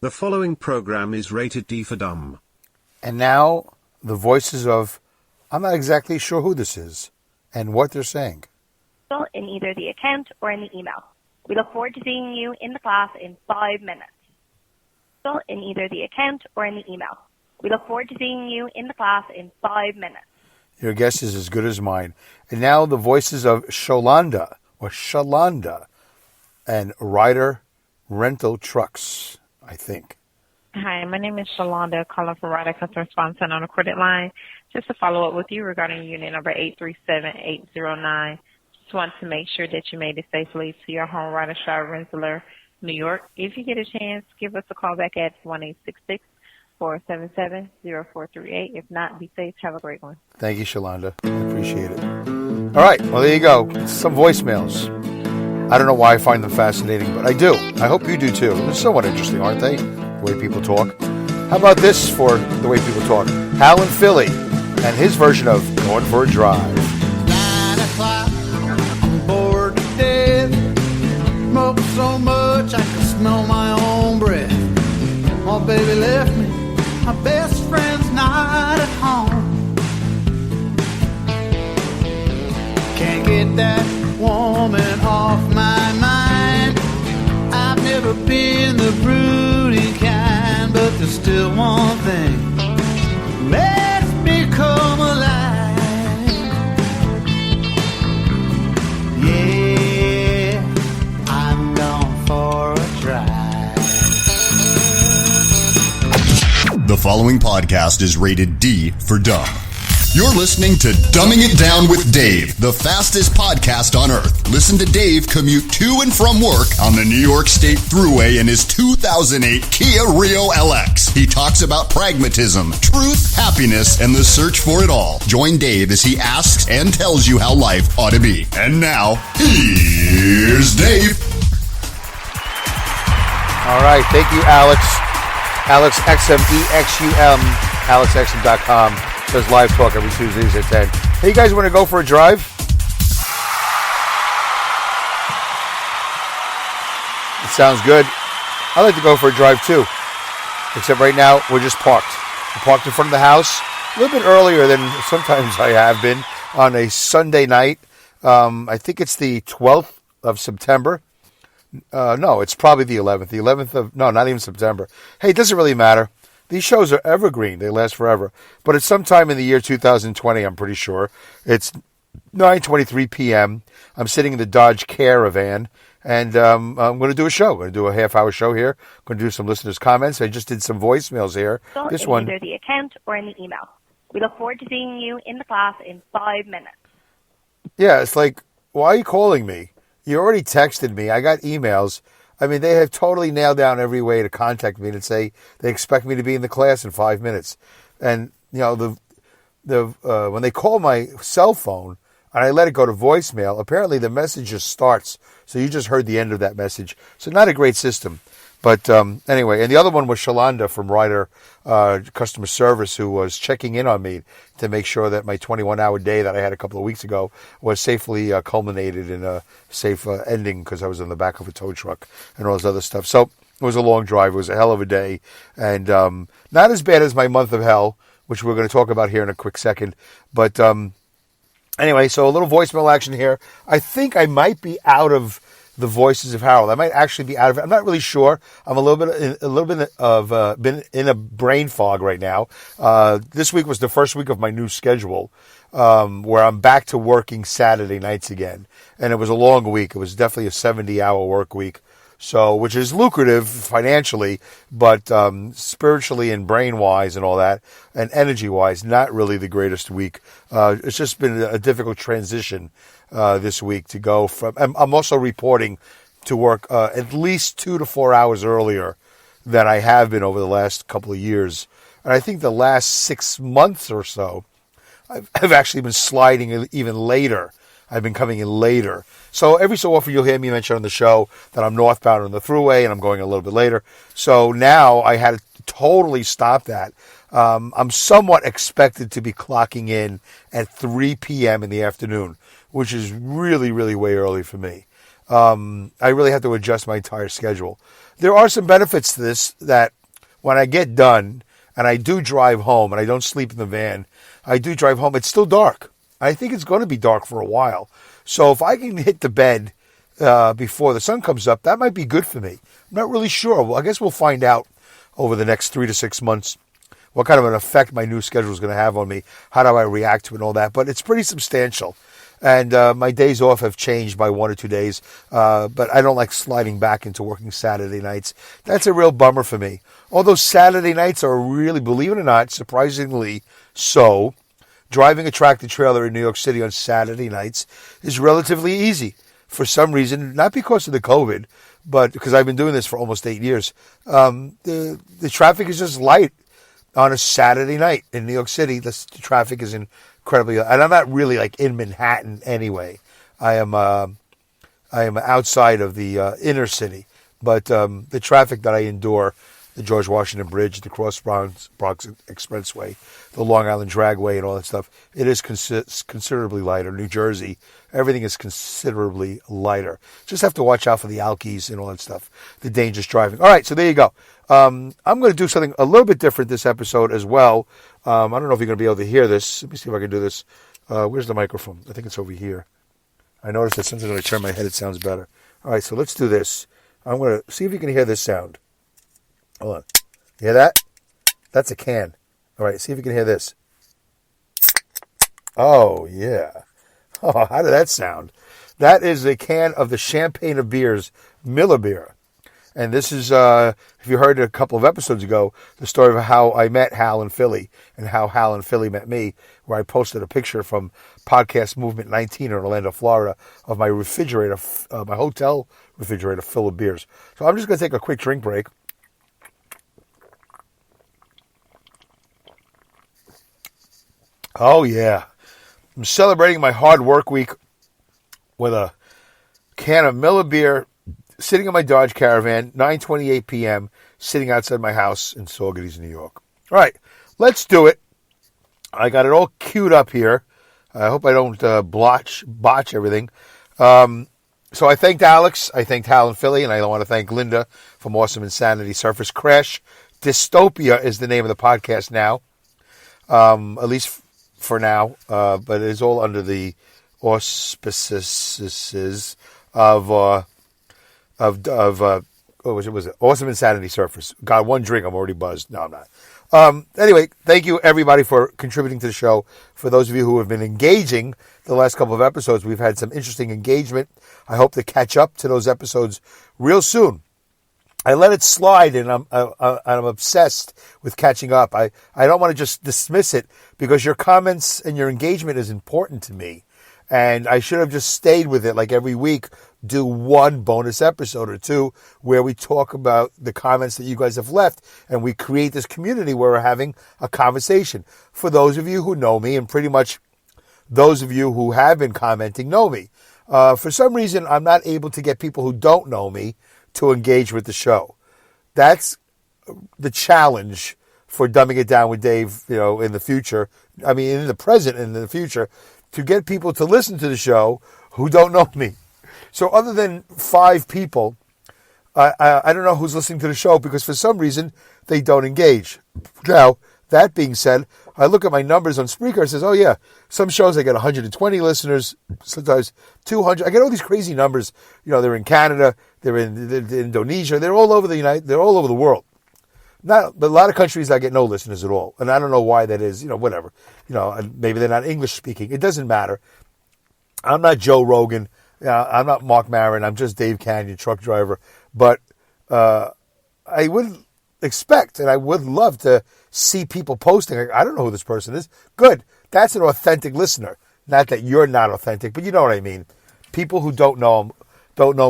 The following program is rated D for dumb. And now, the voices of, I'm not exactly sure who this is and what they're saying. In either the account or in the email. We look forward to seeing you in the class in 5 minutes. In either the account or in the email. We look forward to seeing you in the class in 5 minutes. Your guess is as good as mine. And now the voices of Shalanda and Ryder Rental Trucks, I think. Hi, my name is Shalonda, calling from Ryder Customer Response Center on a recorded line. Just to follow up with you regarding unit number 837809. Just want to make sure that you made it safely to your home, Ryder Shaw Rensselaer, New York. If you get a chance, give us a call back at 1-866-477-0438. If not, be safe. Have a great one. Thank you, Shalanda. I appreciate it. All right, well, there you go. Some voicemails. I don't know why I find them fascinating, but I do. I hope you do too. They're somewhat interesting, aren't they? The way people talk. How about this for the way people talk? Hal in Philly and his version of Going for a Drive. 9 o'clock, I'm bored to death. Smoke so much I can smell my own breath. My baby left me, my best friend's not at home. Can't get that woman off my mind. I've never been the broody kind, but there's still one thing makes me come alive. Yeah, I'm gone for a drive. The following podcast is rated D for dumb. You're listening to Dumbing It Down with Dave, the fastest podcast on earth. Listen to Dave commute to and from work on the New York State Thruway in his 2008 Kia Rio LX. He talks about pragmatism, truth, happiness, and the search for it all. Join Dave as he asks and tells you how life ought to be. And now, here's Dave. All right, thank you, Alex. Alex XM, EXUM, AlexXM.com. Does live talk every Tuesdays at 10. Hey, you guys want to go for a drive? It sounds good. I like to go for a drive too. Except right now, we're just parked. We're parked in front of the house a little bit earlier than sometimes I have been on a Sunday night. I think it's the 12th of September. No, it's probably the 11th. The 11th of, no, not even September. Hey, it doesn't really matter. These shows are evergreen. They last forever. But it's sometime in the year 2020, I'm pretty sure. It's 9:23 p.m. I'm sitting in the Dodge Caravan, and I'm going to do a show. I'm going to do a half-hour show here. I'm going to do some listeners' comments. I just did some voicemails here. This one. Either the account or in the email. We look forward to seeing you in the class in 5 minutes. Yeah, it's like, why are you calling me? You already texted me. I got emails. I mean, they have totally nailed down every way to contact me and say they expect me to be in the class in 5 minutes. And, you know, when they call my cell phone and I let it go to voicemail, apparently the message just starts. So you just heard the end of that message. So not a great system. But anyway, and the other one was Shalanda from Ryder Customer Service, who was checking in on me to make sure that my 21-hour day that I had a couple of weeks ago was safely culminated in a safe ending, because I was in the back of a tow truck and all this other stuff. So it was a long drive. It was a hell of a day. And not as bad as my month of hell, which we're going to talk about here in a quick second. But anyway, so a little voicemail action here. I think I might be out of the voices of Harold. I might actually be out of it. I'm not really sure. I'm a little bit of been in a brain fog right now. This week was the first week of my new schedule, where I'm back to working Saturday nights again, and it was a long week. It was definitely a 70-hour work week, so which is lucrative financially, but spiritually and brain-wise and all that, and energy-wise, not really the greatest week. It's just been a difficult transition this week to go from. I'm also reporting to work at least 2 to 4 hours earlier than I have been over the last couple of years. And I think the last 6 months or so, I've actually been sliding even later. I've been coming in later. So every so often you'll hear me mention on the show that I'm northbound on the Thruway and I'm going a little bit later. So now I had to totally stop that. I'm somewhat expected to be clocking in at 3 p.m. in the afternoon, which is really, really way early for me. I really have to adjust my entire schedule. There are some benefits to this that when I get done and I do drive home and I don't sleep in the van, I do drive home, it's still dark. I think it's going to be dark for a while. So if I can hit the bed before the sun comes up, that might be good for me. I'm not really sure. Well, I guess we'll find out over the next 3 to 6 months what kind of an effect my new schedule is going to have on me. How do I react to it and all that? But it's pretty substantial. And my days off have changed by 1 or 2 days. But I don't like sliding back into working Saturday nights. That's a real bummer for me. Although Saturday nights are really, believe it or not, surprisingly so, driving a tractor trailer in New York City on Saturday nights is relatively easy. For some reason, not because of the COVID, but because I've been doing this for almost 8 years. The traffic is just light on a Saturday night in New York City. The traffic is incredibly, and I'm not really like in Manhattan anyway. I am outside of the inner city, but the traffic that I endure, the George Washington Bridge, the Cross Bronx Expressway, the Long Island Dragway, and all that stuff, it is considerably lighter. New Jersey, everything is considerably lighter. Just have to watch out for the alkies and all that stuff, the dangerous driving. All right, so there you go. I'm going to do something a little bit different this episode as well. I don't know if you're going to be able to hear this. Let me see if I can do this. Where's the microphone? I think it's over here. I noticed that since I'm going to turn my head, it sounds better. All right, so let's do this. I'm going to see if you can hear this sound. Hold on. You hear that? That's a can. All right, see if you can hear this. Oh, yeah. Oh, how did that sound? That is a can of the Champagne of Beers, Miller Beer. And this is, if you heard a couple of episodes ago, the story of how I met Hal in Philly and how Hal in Philly met me, where I posted a picture from Podcast Movement 19 in Orlando, Florida, of my refrigerator, my hotel refrigerator full of beers. So I'm just going to take a quick drink break. Oh, yeah. I'm celebrating my hard work week with a can of Miller Beer, sitting in my Dodge Caravan, 9:28 p.m., sitting outside my house in Saugerties, New York. All right, let's do it. I got it all queued up here. I hope I don't botch everything. So I thanked Alex, I thanked Hal in Philly, and I want to thank Linda from Awesome Insanity Surface Crash. Dystopia is the name of the podcast now, at least for now, but it is all under the auspices of what was it? Awesome Insanity Surface. Got one drink, I'm already buzzed. No, I'm not. Anyway, thank you everybody for contributing to the show. For those of you who have been engaging the last couple of episodes, we've had some interesting engagement. I hope to catch up to those episodes real soon. I let it slide, and I'm obsessed with catching up. I don't want to just dismiss it because your comments and your engagement is important to me. And I should have just stayed with it, like every week, do one bonus episode or two where we talk about the comments that you guys have left, and we create this community where we're having a conversation. For those of you who know me, and pretty much those of you who have been commenting know me. For some reason, I'm not able to get people who don't know me to engage with the show. That's the challenge for Dumbing It Down with Dave, in the future. I mean, in the present and in the future, to get people to listen to the show who don't know me. So other than 5 people, I don't know who's listening to the show because for some reason they don't engage. Now, that being said, I look at my numbers on Spreaker and says, oh yeah, some shows I get 120 listeners, sometimes 200. I get all these crazy numbers. They're in Canada, they're in Indonesia, they're all over they're all over the world. But a lot of countries I get no listeners at all, and I don't know why that is. Whatever. Maybe they're not English speaking. It doesn't matter. I'm not Joe Rogan. I'm not Mark Maron. I'm just Dave Canyon, truck driver. But I would expect, and I would love to see people posting. I don't know who this person is. Good. That's an authentic listener. Not that you're not authentic, but you know what I mean. People who don't know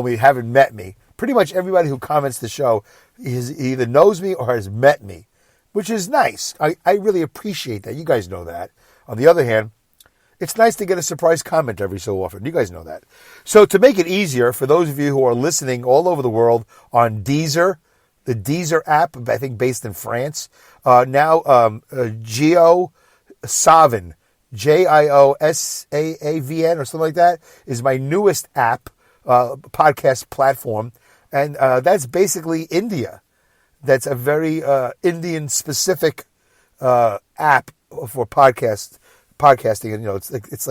me, haven't met me. Pretty much everybody who comments the show either knows me or has met me, which is nice. I really appreciate that. You guys know that. On the other hand, it's nice to get a surprise comment every so often. You guys know that. So to make it easier, for those of you who are listening all over the world on Deezer, the Deezer app, I think based in France, now Geo Savin, JIOSAAVN or something like that, is my newest app podcast platform, and that's basically India. That's a very Indian-specific app for podcasting, and it's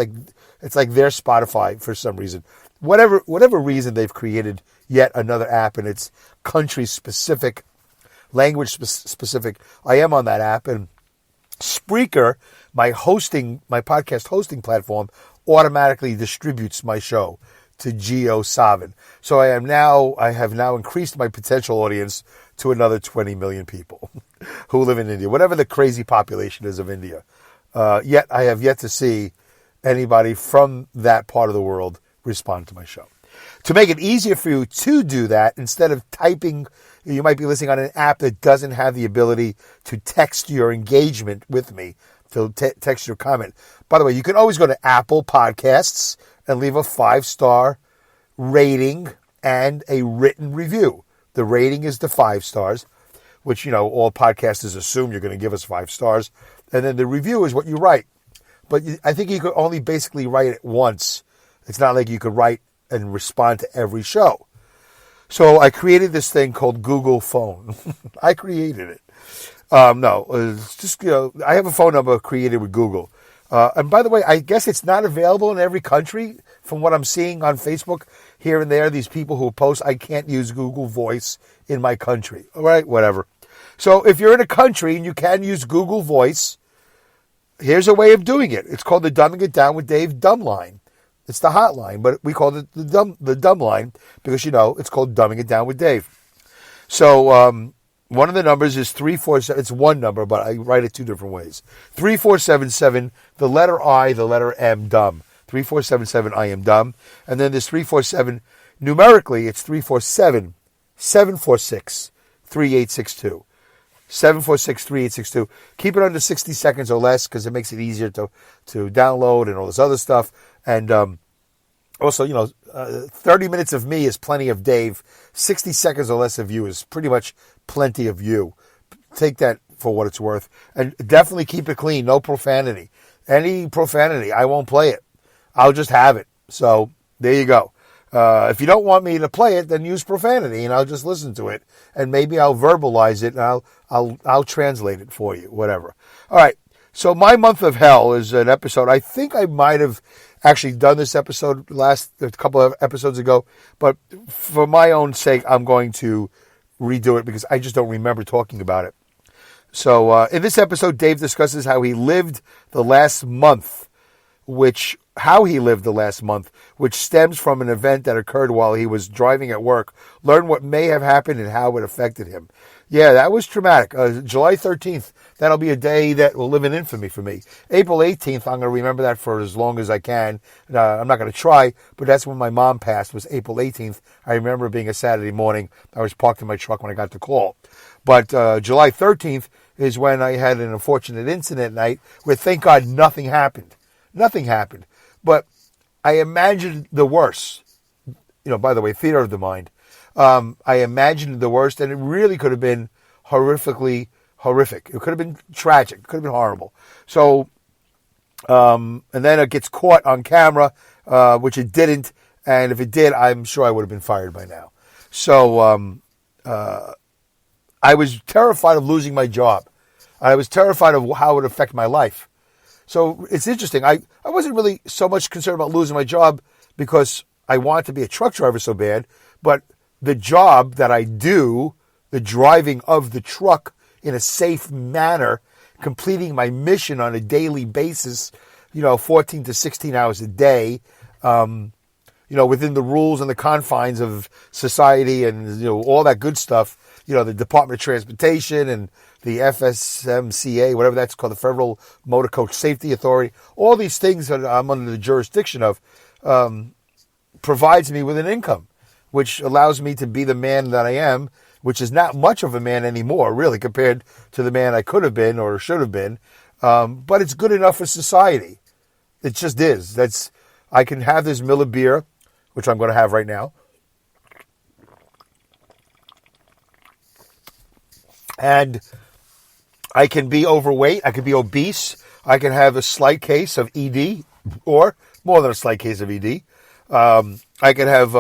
like their Spotify for some reason. Whatever reason, they've created yet another app, and it's country-specific, language-specific. I am on that app, and Spreaker, my podcast hosting platform, automatically distributes my show to JioSaavn. So I have now increased my potential audience to another 20 million people who live in India, whatever the crazy population is of India. Yet I have yet to see anybody from that part of the world respond to my show. To make it easier for you to do that, instead of typing, you might be listening on an app that doesn't have the ability to text your engagement with me, to text your comment. By the way, you can always go to Apple Podcasts and leave a 5-star rating and a written review. The rating is the 5 stars, which, all podcasters assume you're going to give us 5 stars. And then the review is what you write. But I think you could only basically write it once. It's not like you could write and respond to every show. So I created this thing called Google Phone. I created it. No, it's just, I have a phone number created with Google. And by the way, I guess it's not available in every country. From what I'm seeing on Facebook here and there, these people who post, I can't use Google Voice in my country. All right, whatever. So if you're in a country and you can use Google Voice, here's a way of doing it. It's called the Dumbing It Down with Dave Dumb Line. It's the hotline, but we call it the dumb line because, it's called Dumbing It Down with Dave. So one of the numbers is 347. It's one number, but I write it 2 different ways. 3477, the letter I, the letter M, dumb. 3477, I am dumb. And then there's 347. Numerically, it's 347 746 3862. 746-3862. Keep it under 60 seconds or less because it makes it easier to download and all this other stuff. And also, 30 minutes of me is plenty of Dave. 60 seconds or less of you is pretty much plenty of you. Take that for what it's worth. And definitely keep it clean. No profanity. Any profanity, I won't play it. I'll just have it. So there you go. If you don't want me to play it, then use profanity, and I'll just listen to it, and maybe I'll verbalize it, and I'll translate it for you, whatever. All right. So my month of hell is an episode. I think I might have actually done this episode a couple of episodes ago, but for my own sake, I'm going to redo it because I just don't remember talking about it. So in this episode, Dave discusses how he lived the last month, which stems from an event that occurred while he was driving at work. Learn what may have happened and how it affected him. Yeah, that was traumatic. July 13th, that'll be a day that will live in infamy for me. April 18th, I'm going to remember that for as long as I can. I'm not going to try, but that's when my mom passed, was April 18th. I remember it being a Saturday morning. I was parked in my truck when I got the call. But July 13th is when I had an unfortunate incident night where, thank God, nothing happened. Nothing happened. But I imagined the worst. By the way, theater of the mind. I imagined the worst, and it really could have been horrifically horrific. It could have been tragic. It could have been horrible. So, and then it gets caught on camera, which it didn't. And if it did, I'm sure I would have been fired by now. So, I was terrified of losing my job. I was terrified of how it would affect my life. So it's interesting. I wasn't really so much concerned about losing my job because I wanted to be a truck driver so bad, but the job that I do, the driving of the truck in a safe manner, completing my mission on a daily basis, 14 to 16 hours a day, within the rules and the confines of society and, all that good stuff, the Department of Transportation and the FSMCA, whatever that's called, the Federal Motor Coach Safety Authority, all these things that I'm under the jurisdiction of, provides me with an income, which allows me to be the man that I am, which is not much of a man anymore, really, compared to the man I could have been or should have been. But it's good enough for society. It just is. I can have this Miller beer, which I'm going to have right now. And I can be overweight. I can be obese. I can have a slight case of ED, or more than a slight case of ED. I could have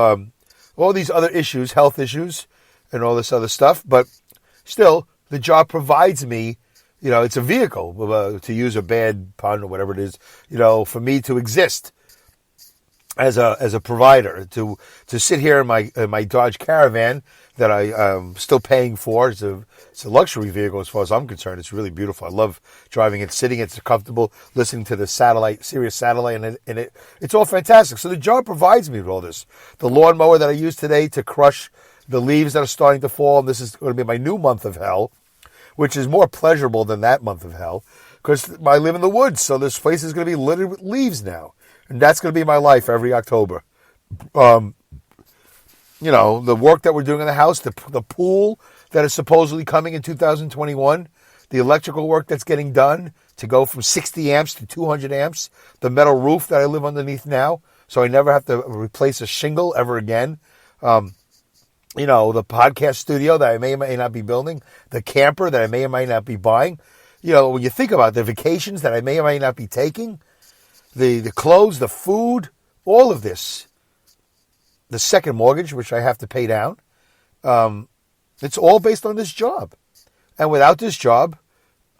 all these other issues, health issues, and all this other stuff, but still, the job provides me, it's a vehicle, to use a bad pun or whatever it is, for me to exist as a provider, to sit here in my Dodge Caravan that I'm still paying for. It's a luxury vehicle as far as I'm concerned. It's really beautiful. I love driving it, sitting. It's comfortable, listening to the Sirius satellite in it. It's all fantastic. So the job provides me with all this. The lawnmower that I use today to crush the leaves that are starting to fall. This is going to be my new month of hell, which is more pleasurable than that month of hell because I live in the woods. So this place is going to be littered with leaves now. And that's going to be my life every October. The work that we're doing in the house, the pool that is supposedly coming in 2021, the electrical work that's getting done to go from 60 amps to 200 amps, the metal roof that I live underneath now, so I never have to replace a shingle ever again. The podcast studio that I may or may not be building, the camper that I may or may not be buying. When you think about the vacations that I may or may not be taking, the clothes, the food, all of this, the second mortgage, which I have to pay down, it's all based on this job. And without this job,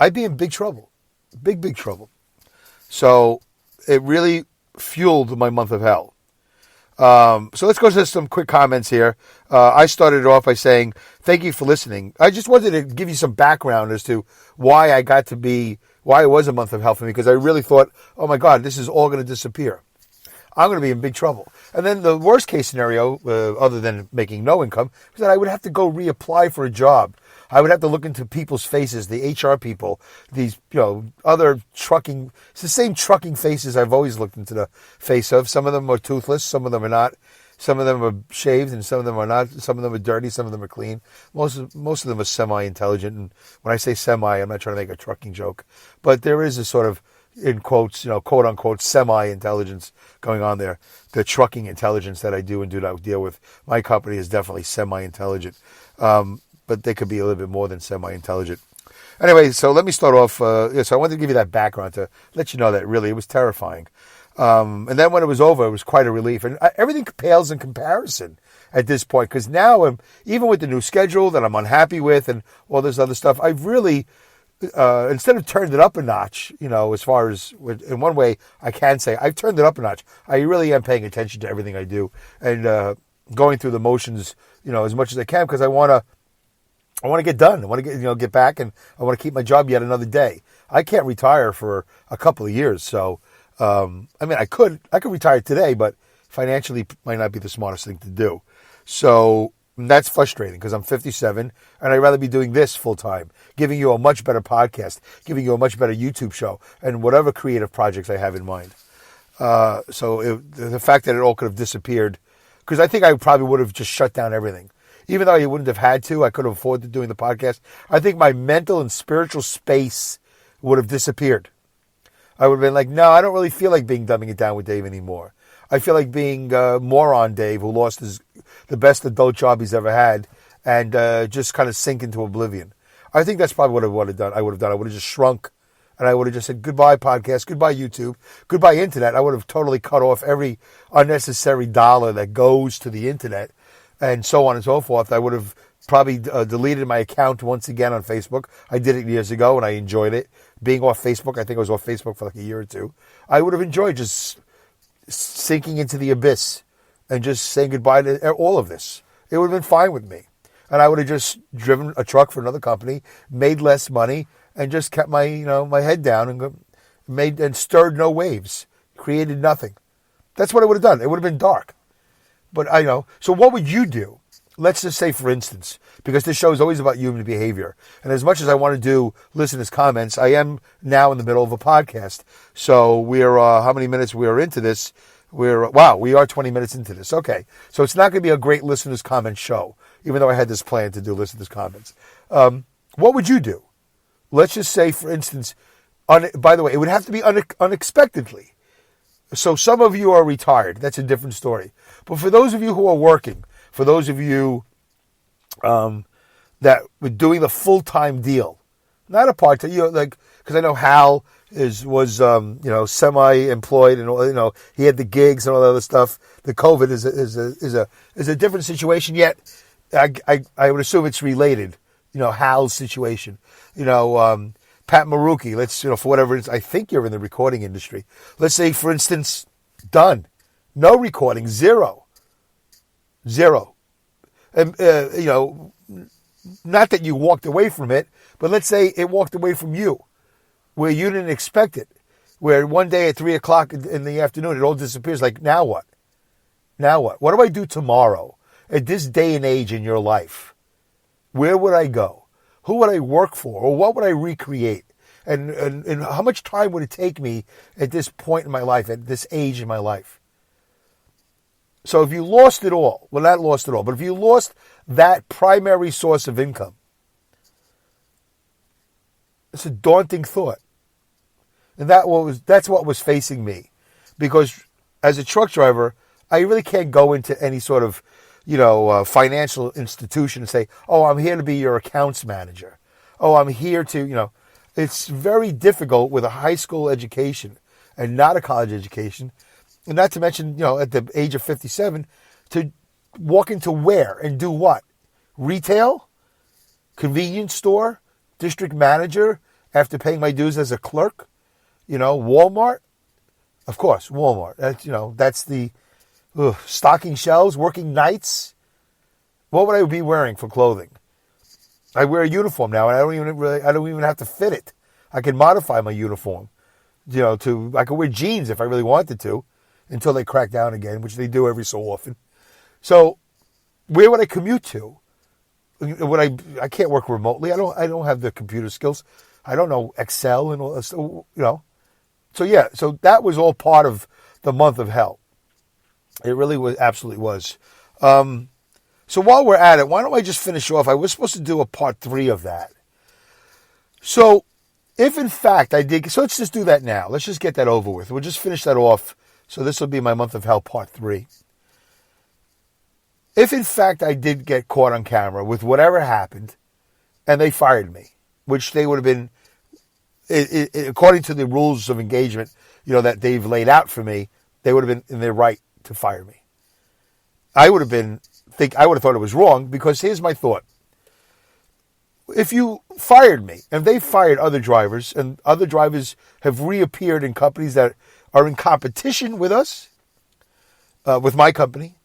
I'd be in big trouble. Big trouble. So it really fueled my month of hell. So let's go to some quick comments here. I started off by saying, thank you for listening. I just wanted to give you some background as to why it was a month of hell for me, because I really thought, oh my God, this is all going to disappear. I'm going to be in big trouble. And then the worst case scenario, other than making no income, is that I would have to go reapply for a job. I would have to look into people's faces, the HR people, these, other trucking. It's the same trucking faces I've always looked into the face of. Some of them are toothless, some of them are not. Some of them are shaved, and some of them are not. Some of them are dirty, some of them are clean. Most of them are semi-intelligent. And when I say semi, I'm not trying to make a trucking joke, but there is a sort of, in quotes, quote unquote, semi-intelligence going on there. The trucking intelligence that I do and do not deal with, my company is definitely semi-intelligent. But they could be a little bit more than semi-intelligent. Anyway, so let me start off. So I wanted to give you that background to let you know that really it was terrifying. And then when it was over, it was quite a relief. And everything pales in comparison at this point, because now, even with the new schedule that I'm unhappy with and all this other stuff, I've really, instead of turned it up a notch, as far as, in one way, I can say, I've turned it up a notch. I really am paying attention to everything I do and going through the motions, as much as I can, because I want to get done. I want to get back, and I want to keep my job yet another day. I can't retire for a couple of years, so I could retire today, but financially might not be the smartest thing to do. So that's frustrating because I'm 57, and I'd rather be doing this full time, giving you a much better podcast, giving you a much better YouTube show, and whatever creative projects I have in mind. So the fact that it all could have disappeared, because I think I probably would have just shut down everything. Even though I wouldn't have had to, I could have afforded doing the podcast. I think my mental and spiritual space would have disappeared. I would have been like, no, I don't really feel like being Dumbing It Down with Dave anymore. I feel like being moron Dave, who lost the best adult job he's ever had, and just kind of sink into oblivion. I think that's probably what I would have done. I would have just shrunk, and I would have just said, goodbye podcast, goodbye YouTube, goodbye internet. I would have totally cut off every unnecessary dollar that goes to the internet, and so on and so forth. I would have probably deleted my account once again on Facebook. I did it years ago, and I enjoyed it. Being off Facebook, I think I was off Facebook for like a year or two. I would have enjoyed just sinking into the abyss and just saying goodbye to all of this. It would have been fine with me. And I would have just driven a truck for another company, made less money, and just kept my my head down and stirred no waves, created nothing. That's what I would have done. It would have been dark. But I know. So what would you do? Let's just say, for instance, because this show is always about human behavior. And as much as I want to do listeners' comments, I am now in the middle of a podcast. So we're, how many minutes we are into this? We are 20 minutes into this. Okay. So it's not going to be a great listeners' comment show, even though I had this plan to do listeners' comments. What would you do? Let's just say, for instance, by the way, it would have to be unexpectedly. So some of you are retired. That's a different story. But for those of you who are working, for those of you that were doing the full-time deal, not a part-time, because I know Hal, was semi-employed, and he had the gigs and all that other stuff. The COVID is a different situation. Yet, I would assume it's related. Hal's situation. Pat Maruki. Let's for whatever it is. I think you're in the recording industry. Let's say, for instance, done. No recording. Zero. And not that you walked away from it, but let's say it walked away from you, where you didn't expect it, where one day at 3:00 in the afternoon it all disappears. Like, now what? What do I do tomorrow? At this day and age in your life, where would I go? Who would I work for? Or what would I recreate? And how much time would it take me at this point in my life, at this age in my life? So if you lost it all, well, not lost it all, but if you lost that primary source of income, it's a daunting thought. And that's what was facing me. Because as a truck driver, I really can't go into any sort of, financial institution and say, oh, I'm here to be your accounts manager. Oh, I'm here to, it's very difficult with a high school education and not a college education. And not to mention, at the age of 57, to walk into where and do what? Retail? Convenience store? District manager after paying my dues as a clerk? Walmart? Of course, Walmart. That's the stocking shelves, working nights. What would I be wearing for clothing? I wear a uniform now, and I don't even have to fit it. I can modify my uniform. I could wear jeans if I really wanted to, until they crack down again, which they do every so often. So, where would I commute to? I can't work remotely. I don't have the computer skills. I don't know Excel and all that. So that was all part of the month of hell. It really was, absolutely was. So while we're at it, why don't I just finish off? I was supposed to do a part 3 of that. So, if in fact I did, so let's just do that now. Let's just get that over with. We'll just finish that off. So this will be my month of hell part 3. If in fact I did get caught on camera with whatever happened, and they fired me, which they would have been, according to the rules of engagement, that they've laid out for me, they would have been in their right to fire me. I would have thought it was wrong, because here's my thought. If you fired me, and they fired other drivers, and other drivers have reappeared in companies that are in competition with us, with my company,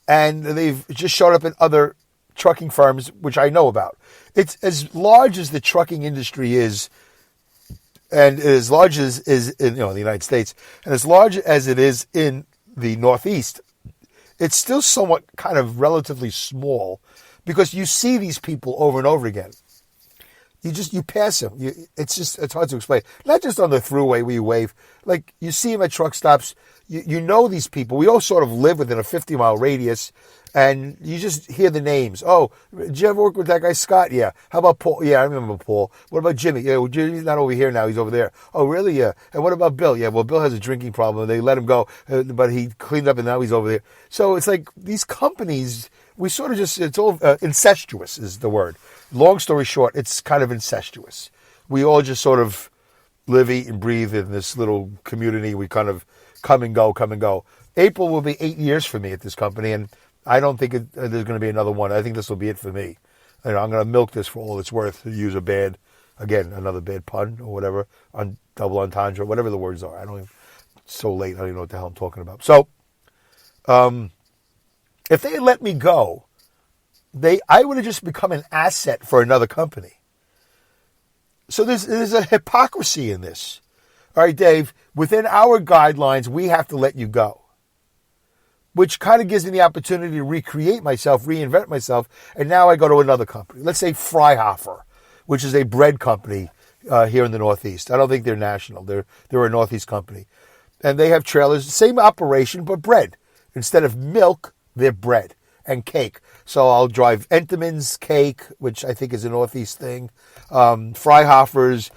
and they've just showed up in other trucking firms, which I know about. It's as large as the trucking industry is, and as large as is in the United States, and as large as it is in the Northeast, it's still somewhat kind of relatively small, because you see these people over and over again. You pass them. It's hard to explain. Not just on the thruway where you wave. Like, you see them at truck stops. You know these people. We all sort of live within a 50-mile radius, and you just hear the names. Oh, did you ever work with that guy Scott? Yeah. How about Paul? Yeah, I remember Paul. What about Jimmy? Yeah, well, Jimmy's not over here now. He's over there. Oh, really? Yeah. And what about Bill? Yeah, well, Bill has a drinking problem. They let him go, but he cleaned up, and now he's over there. So it's like these companies, we sort of just, it's all incestuous is the word. Long story short, it's kind of incestuous. We all just sort of live, eat, and breathe in this little community. We kind of come and go. April will be 8 years for me at this company, and I don't think there's going to be another one. I think this will be it for me. I'm going to milk this for all it's worth, to use another bad pun or whatever, on double entendre, whatever the words are. It's so late, I don't even know what the hell I'm talking about. So, if they had let me go, I would have just become an asset for another company. So there's a hypocrisy in this. All right, Dave, within our guidelines, we have to let you go, which kind of gives me the opportunity to recreate myself, reinvent myself, and now I go to another company. Let's say Freihofer, which is a bread company here in the Northeast. I don't think they're national. They're a Northeast company. And they have trailers, same operation, but bread. Instead of milk, they're bread and cake. So I'll drive Entenmann's cake, which I think is a Northeast thing. Freihofer's,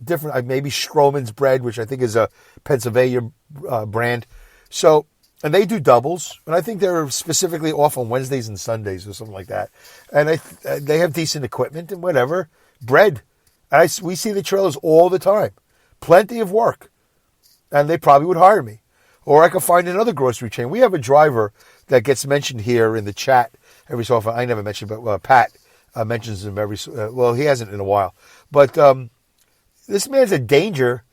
different, maybe Stroman's bread, which I think is a Pennsylvania brand. So, and they do doubles, and I think they're specifically off on Wednesdays and Sundays or something like that. And they have decent equipment and whatever. Bread. And we see the trailers all the time. plenty of work, and they probably would hire me. Or I could find another grocery chain. We have a driver that gets mentioned here in the chat every so often. I never mentioned, but Pat mentions him every. Well, he hasn't in a while. But this man's a danger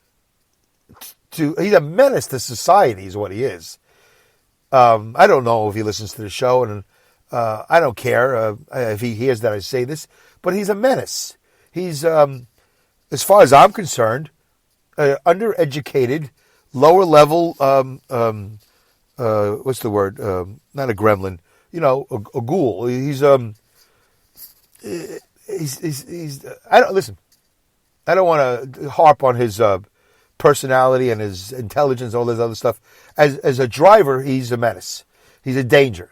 to. He's a menace to society, is what he is. I don't know if he listens to the show, and I don't care if he hears that I say this. But he's a menace. He's, as far as I'm concerned, undereducated, lower level. What's the word? Not a gremlin. You know, a ghoul. He's. I don't listen. I don't want to harp on his personality and his intelligence, all this other stuff. As a driver, he's a menace. He's a danger.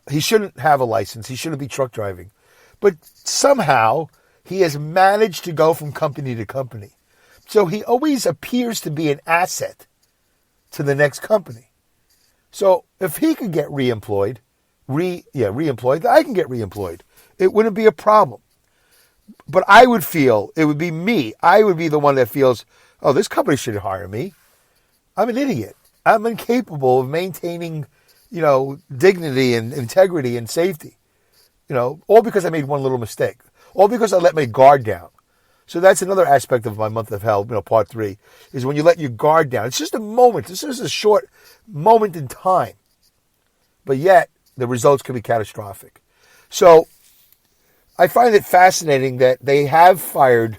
He shouldn't have a license. He shouldn't be truck driving. But somehow he has managed to go from company to company. So he always appears to be an asset to the next company. So if he could get reemployed, I can get reemployed. It wouldn't be a problem. But I would feel, it would be me. I would be the one that feels, oh, this company should hire me. I'm an idiot. I'm incapable of maintaining, dignity and integrity and safety. All because I made one little mistake. All because I let my guard down. So that's another aspect of my month of hell, part 3, is when you let your guard down. It's just a moment. This is a short moment in time. But yet, the results can be catastrophic. So, I find it fascinating that they have fired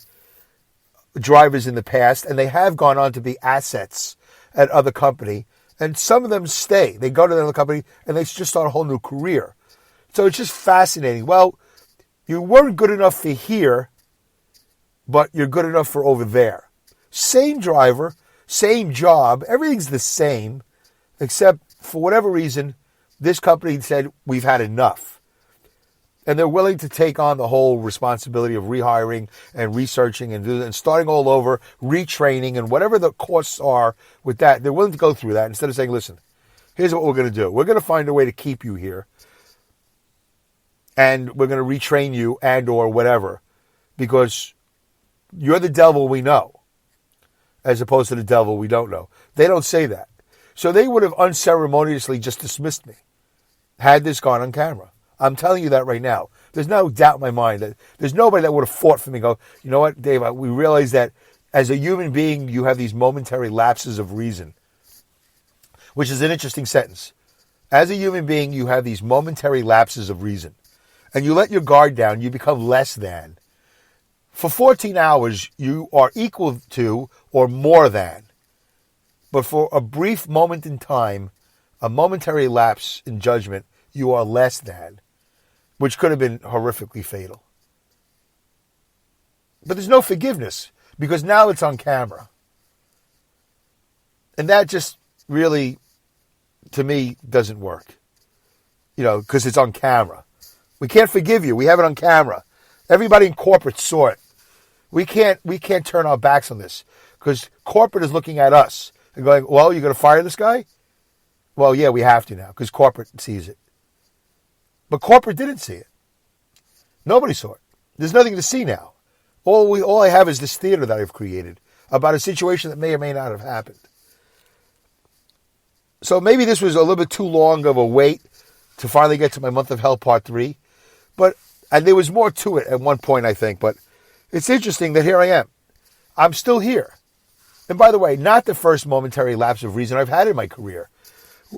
drivers in the past, and they have gone on to be assets at other company, and some of them stay. They go to another company, and they just start a whole new career. So it's just fascinating. Well, you weren't good enough for here, but you're good enough for over there. Same driver, same job, everything's the same, except for whatever reason, this company said, we've had enough. And they're willing to take on the whole responsibility of rehiring and researching and starting all over, retraining, and whatever the costs are with that, they're willing to go through that instead of saying, listen, here's what we're going to do. We're going to find a way to keep you here, and we're going to retrain you and or whatever, because you're the devil we know, as opposed to the devil we don't know. They don't say that. So they would have unceremoniously just dismissed me had this gone on camera. I'm telling you that right now. There's no doubt in my mind that there's nobody that would have fought for me and go, you know what, Dave, we realize that as a human being, you have these momentary lapses of reason, which is an interesting sentence. As a human being, you have these momentary lapses of reason, and you let your guard down, you become less than. For 14 hours, you are equal to or more than. But for a brief moment in time, a momentary lapse in judgment, you are less than, which could have been horrifically fatal. But there's no forgiveness, because now it's on camera. And that just really, to me, doesn't work. Because it's on camera. We can't forgive you. We have it on camera. Everybody in corporate saw it. We can't turn our backs on this, because corporate is looking at us and going, well, you're going to fire this guy? Well, yeah, we have to now, because corporate sees it. But corporate didn't see it. Nobody saw it. There's nothing to see now. All I have is this theater that I've created about a situation that may or may not have happened. So maybe this was a little bit too long of a wait to finally get to my month of hell part 3. And there was more to it at one point, I think. But it's interesting that here I am. I'm still here. And by the way, not the first momentary lapse of reason I've had in my career.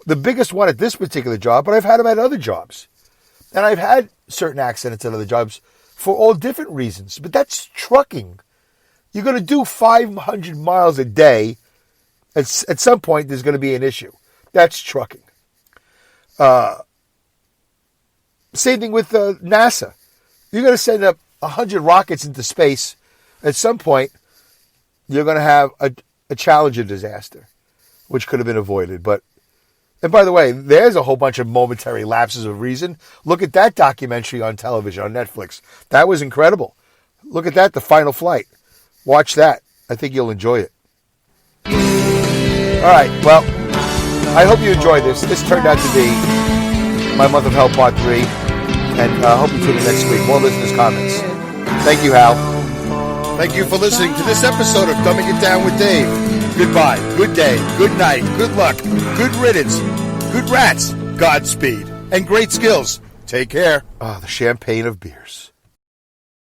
The biggest one at this particular job, but I've had them at other jobs. And I've had certain accidents at other jobs for all different reasons. But that's trucking. You're going to do 500 miles a day. At some point, there's going to be an issue. That's trucking. Same thing with NASA. You're going to send up 100 rockets into space. At some point, you're going to have a Challenger disaster, which could have been avoided. And by the way, there's a whole bunch of momentary lapses of reason. Look at that documentary on television, on Netflix. That was incredible. Look at that, The Final Flight. Watch that. I think you'll enjoy it. All right, well, I hope you enjoyed this. This turned out to be my month of hell part 3. And I hope you tune in next week. More listeners' comments. Thank you, Hal. Thank you for listening to this episode of Dumbing It Down with Dave. Goodbye, good day, good night, good luck, good riddance, good rats, Godspeed, and great skills. Take care. The champagne of beers.